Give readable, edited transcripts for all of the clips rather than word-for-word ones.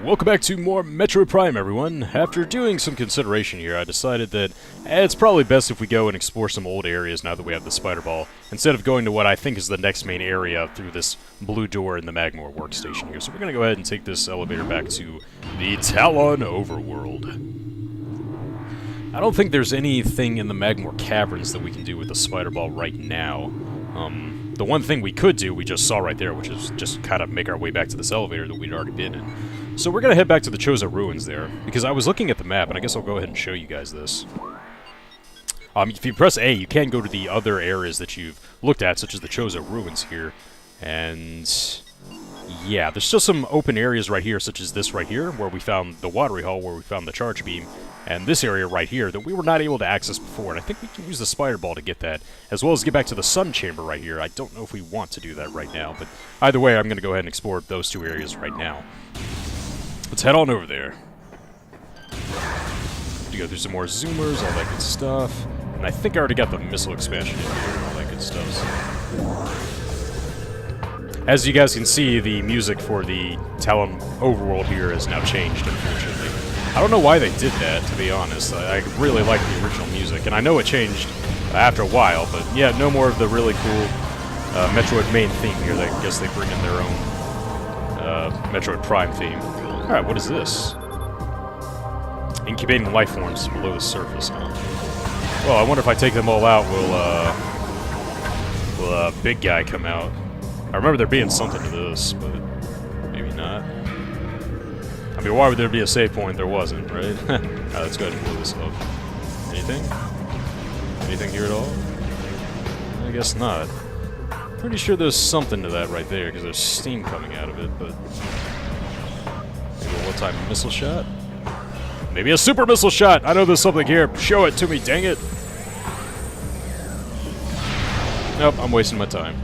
Welcome back to more Metroid Prime, everyone. After doing some consideration here, I decided that it's probably best if we go and explore some old areas now that we have the Spider Ball, instead of going to what I think is the next main area through this blue door in the Magmore workstation here. So we're going to go ahead and take this elevator back to the Talon Overworld. I don't think there's anything in the Magmore Caverns that we can do with the Spider Ball right now. The one thing we could do, we just saw right there, which is just kind of make our way back to this elevator that we'd already been in. So we're going to head back to the Chozo Ruins there, because I was looking at the map, and I guess I'll go ahead and show you guys this. If you press A, you can go to the other areas that you've looked at, such as the Chozo Ruins here, and yeah, there's still some open areas right here, such as this right here, where we found the Watery Hall, where we found the Charge Beam, and this area right here that we were not able to access before, and I think we can use the Spider Ball to get that, as well as get back to the Sun Chamber right here. I don't know if we want to do that right now, but either way, I'm going to go ahead and explore those two areas right now. Let's head on over there. To go through some more zoomers, all that good stuff, and I think I already got the missile expansion in here and all that good stuff. So. As you guys can see, the music for the Talon Overworld here has now changed, unfortunately. I don't know why they did that, to be honest. I really like the original music, and I know it changed after a while, but yeah, no more of the really cool Metroid main theme here. I guess they bring in their own Metroid Prime theme. Alright, what is this? Incubating life forms below the surface, huh? Well, I wonder if I take them all out, will big guy come out? I remember there being something to this, but maybe not. I mean, why would there be a save point? There wasn't, right? Alright, let's go ahead and blow this up. Anything? Anything here at all? I guess not. Pretty sure there's something to that right there, because there's steam coming out of it, but... maybe a one-time missile shot? Maybe a super missile shot! I know there's something here! Show it to me, dang it! Nope, I'm wasting my time.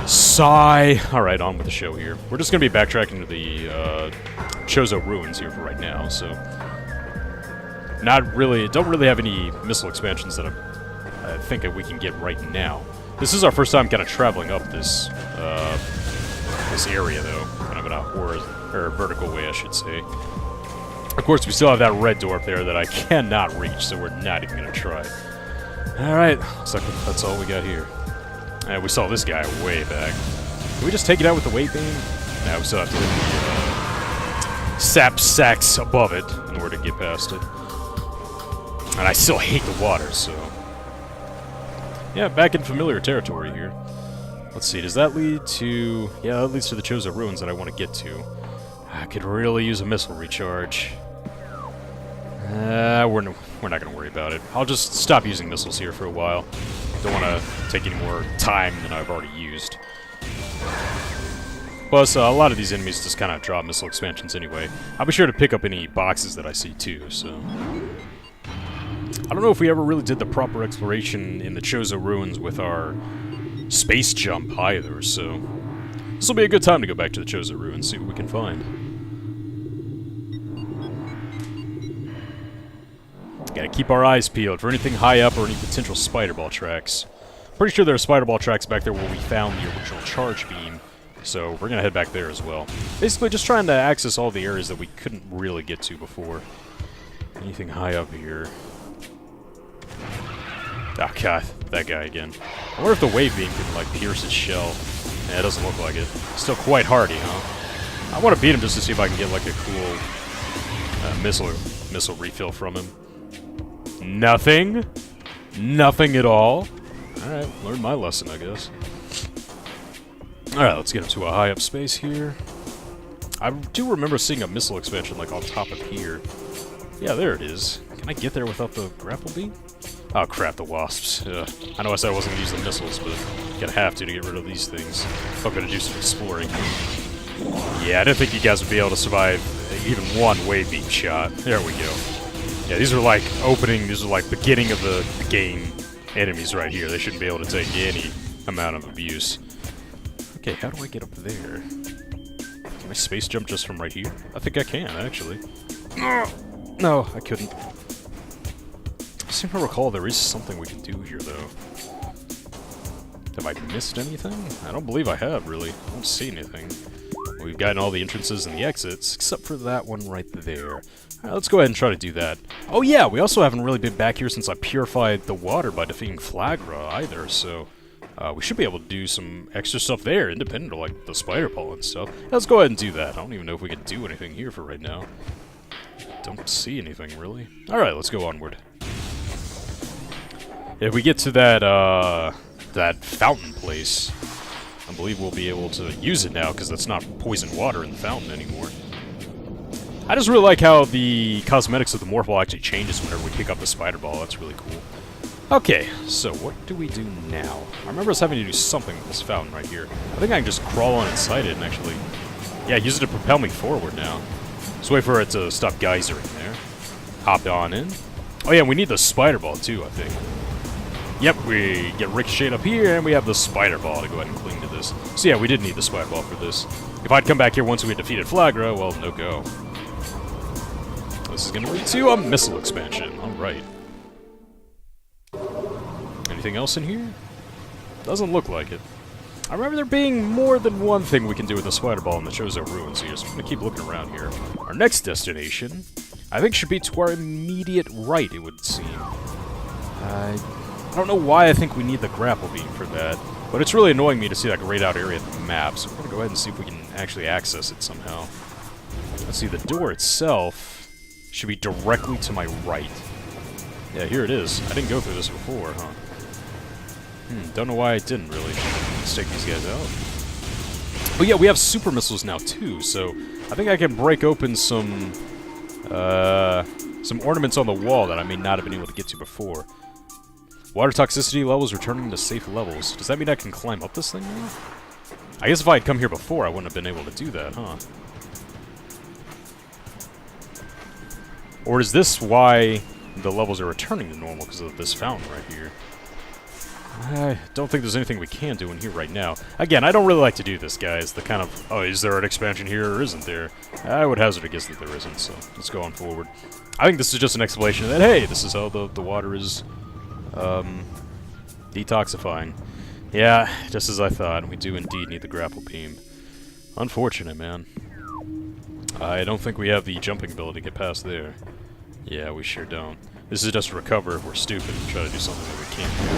Sigh! Alright, on with the show here. We're just gonna be backtracking to the, Chozo Ruins here for right now, so... don't really have any missile expansions that I think that we can get right now. This is our first time kind of traveling up this, this area, though. Kind of in a vertical way, I should say. Of course, we still have that red door up there that I cannot reach, so we're not even gonna try. Alright, looks like that's all we got here. And we saw this guy way back. Can we just take it out with the wave beam? Nah, we still have to hit the, sap sacks above it in order to get past it. And I still hate the water, so... yeah, back in familiar territory here. Let's see, does that lead to... yeah, that leads to the Chozo Ruins that I want to get to. I could really use a missile recharge. We're not going to worry about it. I'll just stop using missiles here for a while. Don't want to take any more time than I've already used. Plus, a lot of these enemies just kind of drop missile expansions anyway. I'll be sure to pick up any boxes that I see too, so... I don't know if we ever really did the proper exploration in the Chozo Ruins with our space jump either, so... this will be a good time to go back to the Chozo Ruins, see what we can find. Gotta keep our eyes peeled for anything high up or any potential Spider Ball tracks. Pretty sure there are Spider Ball tracks back there where we found the original Charge Beam, so we're gonna head back there as well. Basically, just trying to access all the areas that we couldn't really get to before. Anything high up here? Oh god, that guy again. I wonder if the wave beam can, like, pierce his shell. Yeah, it doesn't look like it. Still quite hardy, huh? I want to beat him just to see if I can get, like, a cool missile refill from him. Nothing? Nothing at all? Alright, learned my lesson, I guess. Alright, let's get into a high up space here. I do remember seeing a missile expansion, like, on top of here. Yeah, there it is. Can I get there without the grapple beam? Oh crap, the wasps. I know I said I wasn't going to use the missiles, but I'm going to have to get rid of these things. If I'm going to do some exploring. Yeah, I didn't think you guys would be able to survive even one wave beam shot. There we go. Yeah, these are like these are like beginning of the game enemies right here. They shouldn't be able to take any amount of abuse. Okay, how do I get up there? Can I space jump just from right here? I think I can, actually. No, I couldn't. I seem to recall there is something we can do here, though. Have I missed anything? I don't believe I have, really. I don't see anything. We've gotten all the entrances and the exits, except for that one right there. Alright, let's go ahead and try to do that. Oh yeah, we also haven't really been back here since I purified the water by defeating Flagra either, so... we should be able to do some extra stuff there, independent of, like, the spider pollen stuff. Let's go ahead and do that. I don't even know if we can do anything here for right now. Don't see anything, really. Alright, let's go onward. If we get to that, that fountain place, I believe we'll be able to use it now, because that's not poisoned water in the fountain anymore. I just really like how the cosmetics of the Morph Ball actually changes whenever we pick up the Spider Ball. That's really cool. Okay, so what do we do now? I remember us having to do something with this fountain right here. I think I can just crawl on inside it and actually... Yeah, use it to propel me forward now. Just wait for it to stop geysering there. Hop on in. Oh yeah, we need the Spider Ball too, I think. Yep, we get ricocheted up here, and we have the Spider Ball to go ahead and cling to this. So yeah, we did need the Spider Ball for this. If I'd come back here once we had defeated Flagra, well, no go. This is going to lead to a missile expansion. Alright. Anything else in here? Doesn't look like it. I remember there being more than one thing we can do with the Spider Ball in the Chozo Ruins here, so I'm going to keep looking around here. Our next destination, I think, should be to our immediate right, it would seem. I don't know why I think we need the grapple beam for that, but it's really annoying me to see that grayed out area of the map, so we're going to go ahead and see if we can actually access it somehow. Let's see, the door itself should be directly to my right. Yeah, here it is. I didn't go through this before, huh? Don't know why I didn't, really. Let's take these guys out. But yeah, we have super missiles now, too, so I think I can break open some ornaments on the wall that I may not have been able to get to before. Water toxicity levels returning to safe levels. Does that mean I can climb up this thing now? I guess if I had come here before, I wouldn't have been able to do that, huh? Or is this why the levels are returning to normal because of this fountain right here? I don't think there's anything we can do in here right now. Again, I don't really like to do this, guys. The kind of, oh, is there an expansion here or isn't there? I would hazard a guess that there isn't, so let's go on forward. I think this is just an explanation that, hey, this is how the water is, detoxifying. Yeah, just as I thought, we do indeed need the grapple beam. Unfortunate, man. I don't think we have the jumping ability to get past there. Yeah, we sure don't. This is just to recover if we're stupid and try to do something that we can't do.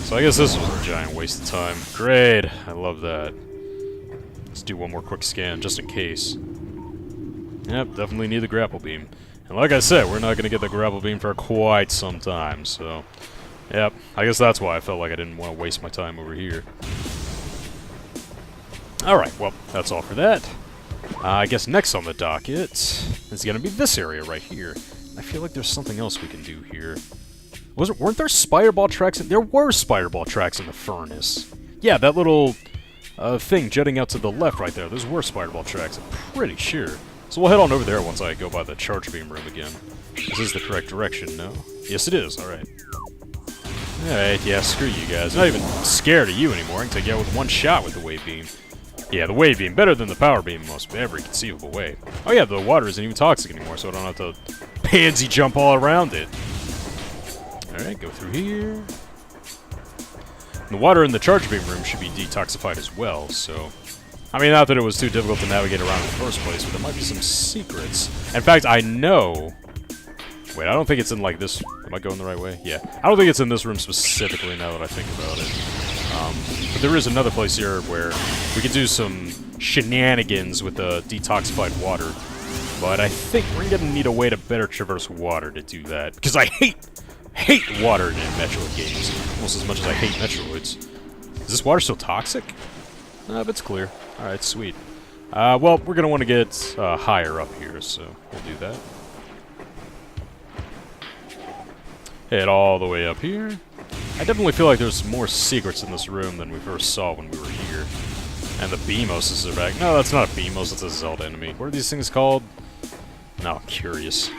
So I guess this was a giant waste of time. Great! I love that. Let's do one more quick scan, just in case. Yep, definitely need the grapple beam. And like I said, we're not going to get the grapple beam for quite some time, so... Yep, I guess that's why I felt like I didn't want to waste my time over here. Alright, well, that's all for that. I guess next on the docket is going to be this area right here. I feel like there's something else we can do here. Weren't there spider ball tracks? There were spider ball tracks in the furnace. Yeah, that little thing jutting out to the left right there. Those were spider ball tracks, I'm pretty sure. So we'll head on over there once I go by the charge beam room again. This is the correct direction, no? Yes, it is. Alright. Alright, yeah, screw you guys. I'm not even scared of you anymore. I can take you out with one shot with the wave beam. Yeah, the wave beam. Better than the power beam in most every conceivable way. Oh yeah, the water isn't even toxic anymore, so I don't have to pansy jump all around it. Alright, go through here. And the water in the charge beam room should be detoxified as well, so... I mean, not that it was too difficult to navigate around in the first place, but there might be some secrets. In fact, I know... Wait, I don't think it's in, like, this... Am I going the right way? Yeah. I don't think it's in this room specifically, now that I think about it. But there is another place here where we can do some shenanigans with the detoxified water. But I think we're gonna need a way to better traverse water to do that. Because I hate water in Metroid games. Almost as much as I hate Metroids. Is this water still toxic? No, it's clear. Alright, sweet. Well, we're gonna want to get higher up here, so we'll do that. Head all the way up here. I definitely feel like there's more secrets in this room than we first saw when we were here. And the Beamoses are back. No, that's not a Beamos, that's a Zelda enemy. What are these things called? No, I'm curious.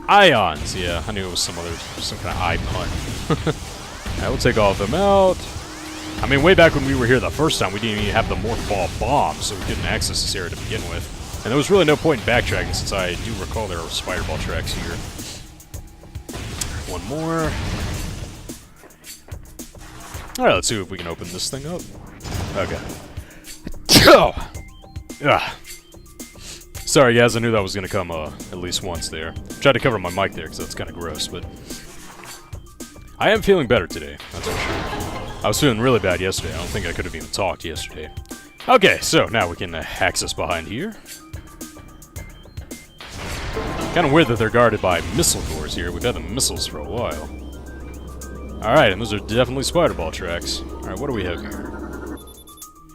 Ions, yeah, I knew it was some kind of eye pun. I will take all of them out. I mean, way back when we were here the first time, we didn't even have the Morph Ball bomb, so we couldn't access this area to begin with. And there was really no point in backtracking, since I do recall there are spider ball tracks here. One more. Alright, let's see if we can open this thing up. Okay. Ah. Sorry guys, I knew that was gonna come at least once there. Tried to cover my mic there because that's kind of gross, but I am feeling better today, that's for sure. I was feeling really bad yesterday. I don't think I could have even talked yesterday. Okay, so now we can access behind here. Kind of weird that they're guarded by missile doors here. We've had the missiles for a while. Alright, and those are definitely spider ball tracks. Alright, what do we have here?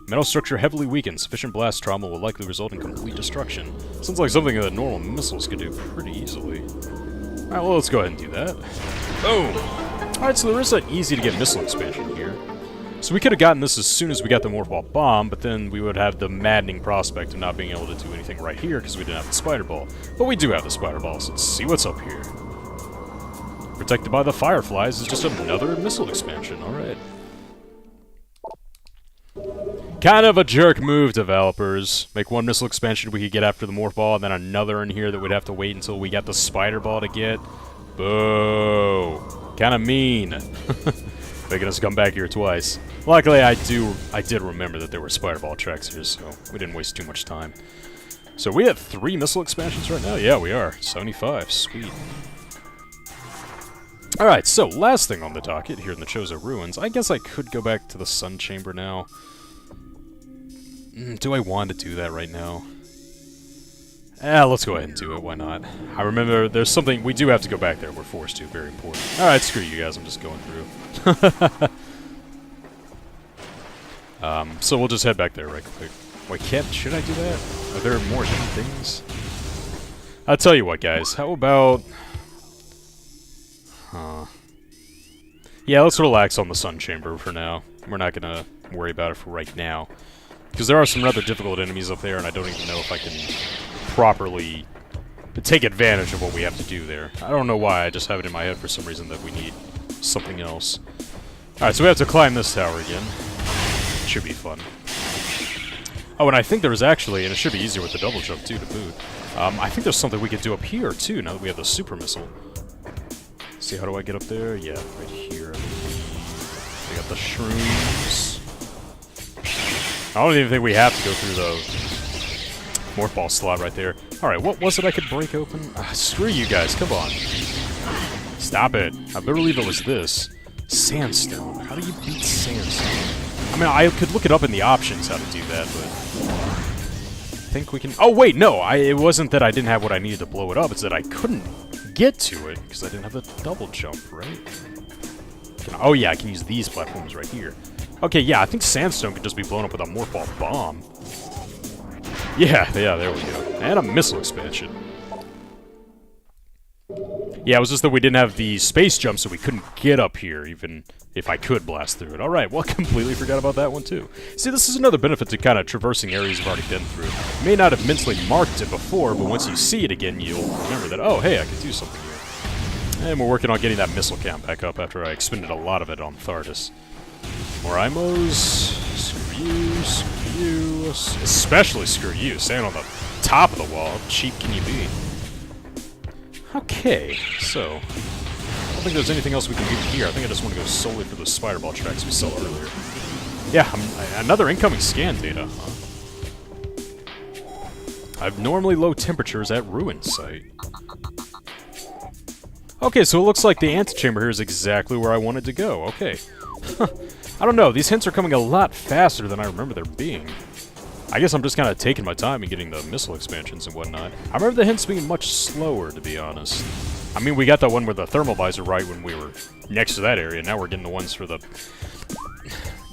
Metal structure heavily weakened. Sufficient blast trauma will likely result in complete destruction. Sounds like something that normal missiles could do pretty easily. Alright, well, let's go ahead and do that. Boom! Alright, so there is an easy-to-get missile expansion here. So we could have gotten this as soon as we got the Morph Ball Bomb, but then we would have the maddening prospect of not being able to do anything right here because we didn't have the Spider Ball. But we do have the Spider Ball, so let's see what's up here. Protected by the Fireflies is just another missile expansion, alright. Kind of a jerk move, developers. Make one missile expansion we could get after the Morph Ball, and then another in here that we'd have to wait until we got the Spider Ball to get. Boo! Kinda mean. Making us come back here twice. Luckily, I did remember that there were Spider Ball tracks here, so we didn't waste too much time. So we have 3 missile expansions right now? Yeah, we are. 75. Sweet. Alright, so last thing on the docket here in the Chozo Ruins. I guess I could go back to the Sun Chamber now. Do I want to do that right now? Let's go ahead and do it. Why not? I remember there's something... We do have to go back there. We're forced to. Very important. Alright, screw you guys. I'm just going through. So we'll just head back there right quick. Wait, should I do that? Are there more hidden things? I'll tell you what, guys. How about... Yeah, let's relax on the Sun Chamber for now. We're not gonna worry about it for right now. Because there are some rather difficult enemies up there, and I don't even know if I can properly take advantage of what we have to do there. I don't know why, I just have it in my head for some reason that we need something else. Alright, so we have to climb this tower again. Should be fun. Oh, and I think there's actually, and it should be easier with the double jump too, to boot. I think there's something we could do up here too, now that we have the super missile. See, how do I get up there? Yeah, right here. We got the shrooms. I don't even think we have to go through the Morph Ball slot right there. Alright, what was it I could break open? Screw you guys, come on. Stop it. I believe it was this. Sandstone. How do you beat sandstone? I mean, I could look it up in the options how to do that, but... I think we can... Oh, wait, no! It wasn't that I didn't have what I needed to blow it up, it's that I couldn't get to it, because I didn't have the double jump, right? Oh yeah, I can use these platforms right here. Okay, yeah, I think sandstone could just be blown up with a Morph Ball Bomb. Yeah, there we go. And a missile expansion. Yeah, it was just that we didn't have the space jump, so we couldn't get up here, even if I could blast through it. Alright, well, completely forgot about that one, too. See, this is another benefit to kind of traversing areas you've already been through. You may not have mentally marked it before, but once you see it again, you'll remember that, oh, hey, I could do something here. And we're working on getting that missile count back up after I expended a lot of it on Thardus. More IMOs. Screw you. Especially screw you. Stand on the top of the wall. How cheap can you be? Okay, so... I don't think there's anything else we can do here. I think I just want to go solely for those spider ball tracks we saw earlier. Yeah, another incoming scan data, huh? Abnormally low temperatures at Ruin Site. Okay, so it looks like the antechamber here is exactly where I wanted to go. Okay. I don't know, these hints are coming a lot faster than I remember there being. I guess I'm just kind of taking my time and getting the missile expansions and whatnot. I remember the hints being much slower, to be honest. I mean, we got the one with the thermal visor right when we were next to that area. Now we're getting the ones for the...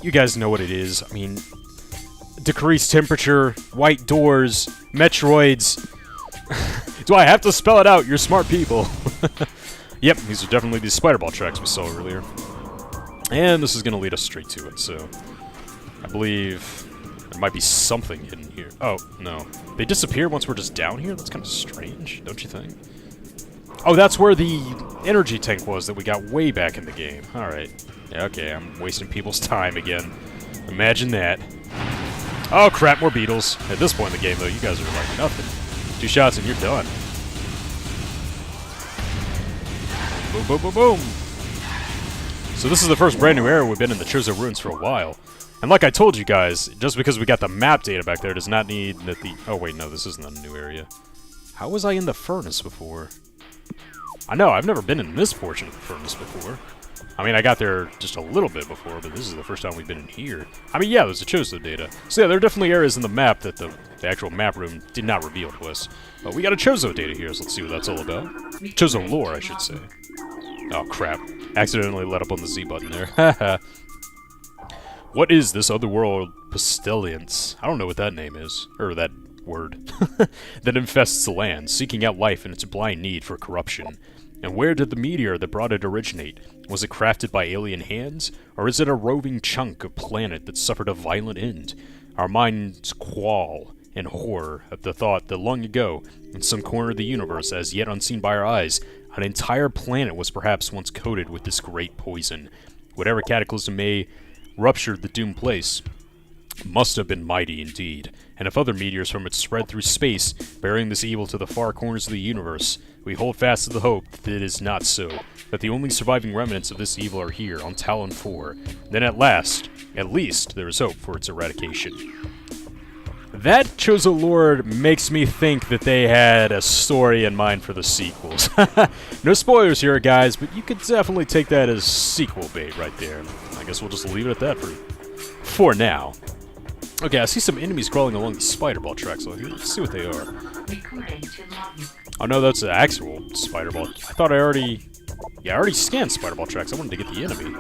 You guys know what it is. I mean, decreased temperature, white doors, Metroids. Do I have to spell it out? You're smart people. Yep, these are definitely these spider ball tracks we saw earlier. And this is going to lead us straight to it, so... I believe... There might be something hidden here. Oh, no. They disappear once we're just down here? That's kind of strange, don't you think? Oh, that's where the energy tank was that we got way back in the game. Alright. Yeah, okay, I'm wasting people's time again. Imagine that. Oh, crap, more beetles. At this point in the game, though, you guys are like nothing. 2 shots and you're done. Boom, boom, boom, boom. So this is the first brand new area we've been in the Chozo Ruins for a while. And like I told you guys, just because we got the map data back there does not mean that the... Oh wait, no, this isn't a new area. How was I in the furnace before? I know, I've never been in this portion of the furnace before. I mean, I got there just a little bit before, but this is the first time we've been in here. I mean, yeah, there's the Chozo data. So yeah, there are definitely areas in the map that the actual map room did not reveal to us. But we got a Chozo data here, so let's see what that's all about. Chozo lore, I should say. Oh, crap. Accidentally let up on the Z button there. Haha. What is this otherworld pestilence? I don't know what that name is. Or that word. That infests the land, seeking out life in its blind need for corruption. And where did the meteor that brought it originate? Was it crafted by alien hands? Or is it a roving chunk of planet that suffered a violent end? Our minds qual in horror at the thought that long ago, in some corner of the universe as yet unseen by our eyes, an entire planet was perhaps once coated with this great poison. Whatever cataclysm may ruptured the doomed place must have been mighty indeed, and if other meteors from it spread through space, bearing this evil to the far corners of the universe, we hold fast to the hope that it is not so, that the only surviving remnants of this evil are here, on Talon 4. Then at least, there is hope for its eradication. That Chozo lore makes me think that they had a story in mind for the sequels. No spoilers here, guys, but you could definitely take that as sequel bait right there. I guess we'll just leave it at that for now. Okay, I see some enemies crawling along the spider ball tracks. So let's see what they are. Oh no, that's an actual spider ball. I thought I already... Yeah, I already scanned spider ball tracks. I wanted to get the enemy.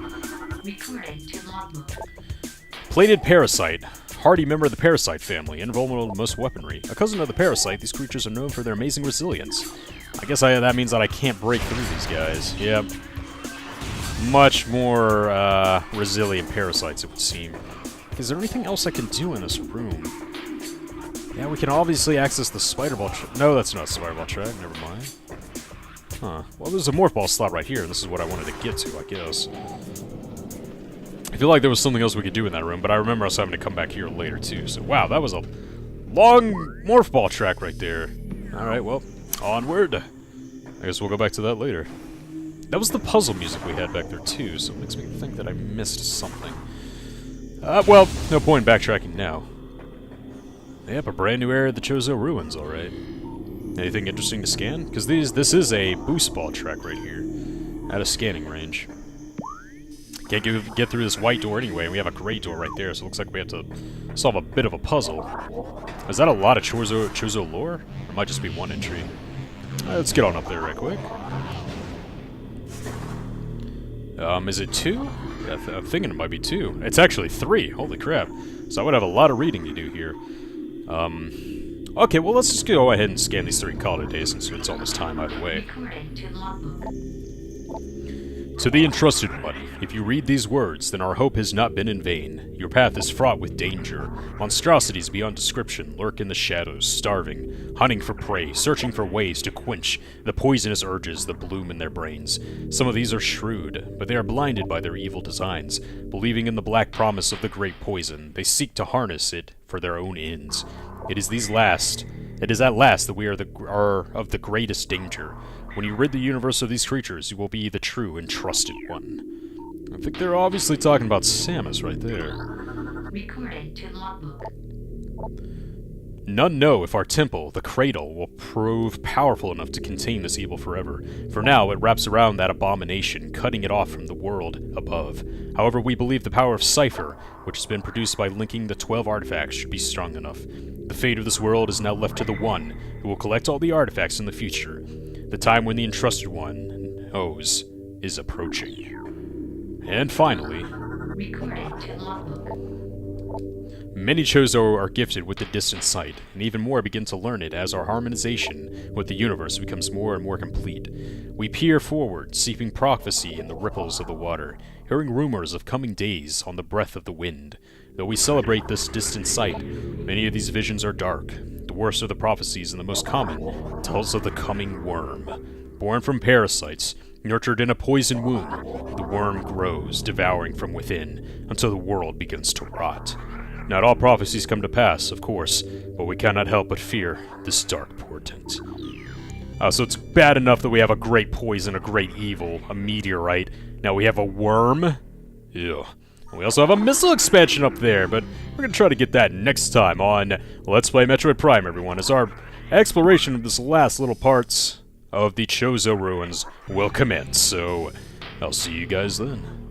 Plated parasite. Hardy member of the parasite family, invulnerable to most weaponry. A cousin of the parasite, these creatures are known for their amazing resilience. I guess that means that I can't break through these guys. Yep. Much more resilient parasites, it would seem. Is there anything else I can do in this room? Yeah, we can obviously access the spider ball track. No, that's not a spider ball track. Never mind. Huh. Well, there's a morph ball slot right here, and this is what I wanted to get to, I guess. I feel like there was something else we could do in that room, but I remember us having to come back here later, too. So, wow, that was a long morph ball track right there. Alright, well, onward. I guess we'll go back to that later. That was the puzzle music we had back there, too, so it makes me think that I missed something. Well, no point in backtracking now. Yep, a brand new area of the Chozo Ruins, alright. Anything interesting to scan? Because this is a boost ball track right here, at a scanning range. Can't get through this white door anyway, and we have a gray door right there, so it looks like we have to solve a bit of a puzzle. Is that a lot of Chozo lore? Or it might just be one entry. Let's get on up there right quick. Is it 2? Yeah, I'm thinking it might be 2. It's actually 3. Holy crap. So I would have a lot of reading to do here. Okay, well, let's just go ahead and scan these 3 and call it a day since it's almost time either way. To the Entrusted One, if you read these words, then our hope has not been in vain. Your path is fraught with danger. Monstrosities beyond description lurk in the shadows, starving, hunting for prey, searching for ways to quench the poisonous urges that bloom in their brains. Some of these are shrewd, but they are blinded by their evil designs. Believing in the black promise of the great poison, they seek to harness it for their own ends. It is at last that we are of the greatest danger. When you rid the universe of these creatures, you will be the true Entrusted One. I think they're obviously talking about Samus right there. Recording to logbook. None know if our temple, the Cradle, will prove powerful enough to contain this evil forever. For now, it wraps around that abomination, cutting it off from the world above. However, we believe the power of Cypher, which has been produced by linking the 12 artifacts, should be strong enough. The fate of this world is now left to the One, who will collect all the artifacts in the future. The time when the Entrusted One knows is approaching. And finally, Recording to logbook. many Chozo are gifted with the distant sight, and even more begin to learn it as our harmonization with the universe becomes more and more complete. We peer forward, seeking prophecy in the ripples of the water, hearing rumors of coming days on the breath of the wind. Though we celebrate this distant sight, many of these visions are dark. The worst of the prophecies and the most common tells of the coming worm. Born from parasites, nurtured in a poison womb, the worm grows, devouring from within, until the world begins to rot. Not all prophecies come to pass, of course, but we cannot help but fear this dark portent. So it's bad enough that we have a great poison, a great evil, a meteorite. Now we have a worm? Ew. We also have a missile expansion up there, but we're gonna try to get that next time on Let's Play Metroid Prime, everyone, as our exploration of this last little parts of the Chozo Ruins will commence. So, I'll see you guys then.